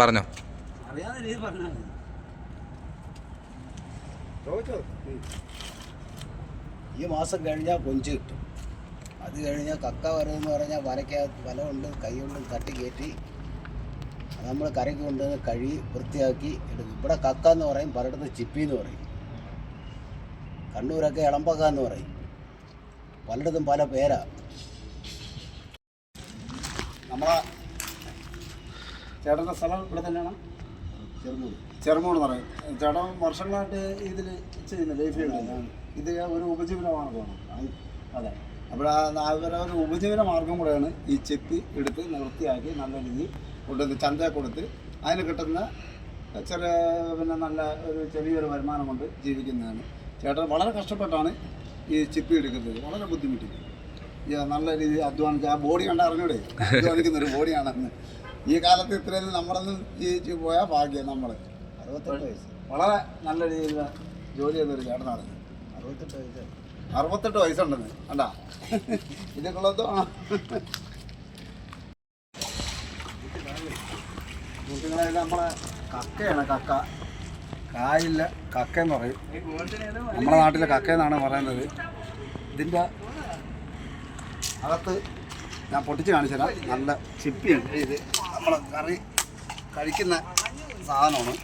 പറഞ്ഞോ. ഈ മാസം കഴിഞ്ഞാൽ കൊഞ്ച് കിട്ടും. അത് കഴിഞ്ഞാൽ കക്ക വരവെന്ന് പറഞ്ഞാൽ വല കൊണ്ട് കൈ കൊണ്ട് തട്ടി കയറ്റി നമ്മൾ കരയ്ക്ക് കൊണ്ടുവന്ന് കഴുകി വൃത്തിയാക്കി എടുക്കും. ഇവിടെ കക്ക എന്ന് പറയും, പലയിടത്ത് ചിപ്പി എന്ന് പറയും, കണ്ണൂരൊക്കെ ഇളമ്പക്ക എന്ന് പറയും, പലയിടത്തും പല പേരാ. നമ്മളെ ചേട്ടൻ്റെ സ്ഥലം ഇവിടെ തന്നെയാണ്, ചെറുമൂട് എന്ന് പറയും. ചേട്ടൻ വർഷങ്ങളായിട്ട് ഇതിൽ ചെയ്യുന്ന ലൈഫ് ഇത് ഒരു ഉപജീവനമാണ് തോന്നുന്നത്. അതെ, അപ്പോൾ അവരൊരു ഉപജീവന മാർഗം കൂടെയാണ് ഈ ചെപ്പി എടുത്ത് വൃത്തിയാക്കി നല്ല രീതിയിൽ കൊണ്ടുവന്ന് ചന്തയിൽ കൊടുത്ത് അതിന് കിട്ടുന്ന നല്ല ഒരു ചെറിയൊരു വരുമാനം കൊണ്ട് ജീവിക്കുന്നതാണ്. ചേട്ടൻ വളരെ കഷ്ടപ്പെട്ടാണ് ഈ ചിപ്പി എടുക്കുന്നത്, വളരെ ബുദ്ധിമുട്ടി നല്ല രീതിയിൽ അധ്വാനിച്ച് ആ ബോഡി കണ്ട അറിഞ്ഞൂടെ അധ്വാനിക്കുന്നൊരു ബോഡിയാണെന്ന്. ഈ കാലത്ത് ഇത്രയും നമ്മളൊന്നും ജീവിച്ച് പോയാൽ ഭാഗ്യം. നമ്മൾ 68 വയസ്സ് വളരെ നല്ല രീതിയിൽ ജോലി ചെയ്തൊരു ചേട്ടനാണ്. 68 വയസ്സുണ്ടെന്ന് കണ്ടാ ഇതൊക്കെയുള്ളതാണ്. നമ്മളെ കക്കയാണ്, കക്ക കായില്ല കക്ക എന്ന് പറയും. നമ്മുടെ നാട്ടിലെ കക്ക എന്നാണ് പറയുന്നത്. ഇതിൻ്റെ അകത്ത് ഞാൻ പൊട്ടിച്ച് കാണിച്ചു തരാം. നല്ല ചിപ്പിയുണ്ട്. ഇത് നമ്മൾ കറി കഴിക്കുന്ന സാധനമാണ്.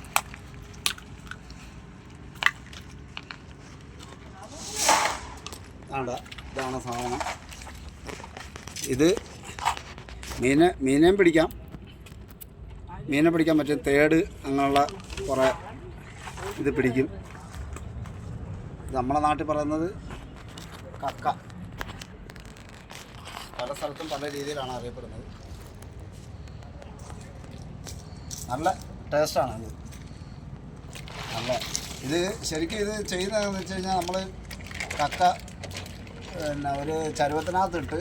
ഇതാണ് സാധനം. ഇത് മീനെയും പിടിക്കാം, മീനെ പിടിക്കാൻ പറ്റും. തേട് അങ്ങനെയുള്ള കുറേ ഇത് പിടിക്കും. ഇത് നമ്മളെ നാട്ടിൽ പറയുന്നത് കക്ക. പല സ്ഥലത്തും പല രീതിയിലാണ് അറിയപ്പെടുന്നത്. നല്ല ടേസ്റ്റാണ് ഇത്. ഇത് ശരിക്കും ഇത് ചെയ്യുന്നതെന്ന് വെച്ച് കഴിഞ്ഞാൽ നമ്മൾ കക്ക ഒരു ചരുവത്തിനകത്തിട്ട്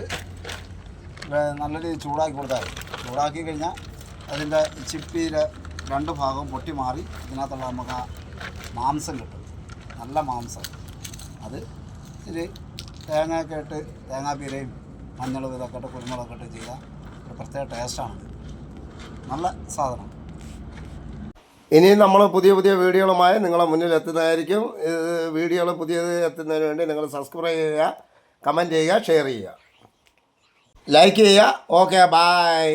നല്ല രീതിയിൽ ചൂടാക്കി കൊടുത്താൽ ചൂടാക്കി കഴിഞ്ഞാൽ അതിൻ്റെ ചിപ്പിയിലെ 2 ഭാഗവും പൊട്ടി മാറി ഇതിനകത്തുള്ള നമുക്ക് ആ മാംസം കിട്ടും, നല്ല മാംസം. അത് ഇതിൽ തേങ്ങയൊക്കെ ഇട്ട് തേങ്ങാപ്പീരയും മഞ്ഞളും ഇതൊക്കെ ഇട്ട് കുരുമുളകൊക്കെ ഇട്ട് ചെയ്താൽ ഒരു പ്രത്യേക ടേസ്റ്റാണ്. നല്ല സാധനം. ഇനിയും നമ്മൾ പുതിയ പുതിയ വീഡിയോകളുമായി നിങ്ങളെ മുന്നിൽ എത്തുന്നതായിരിക്കും. വീഡിയോകൾ പുതിയത് എത്തുന്നതിന് വേണ്ടി നിങ്ങൾ സബ്സ്ക്രൈബ് ചെയ്യുക, കമൻറ്റ് ചെയ്യുക, ഷെയർ ചെയ്യുക, ലൈക്ക് ചെയ്യുക. Okay, by.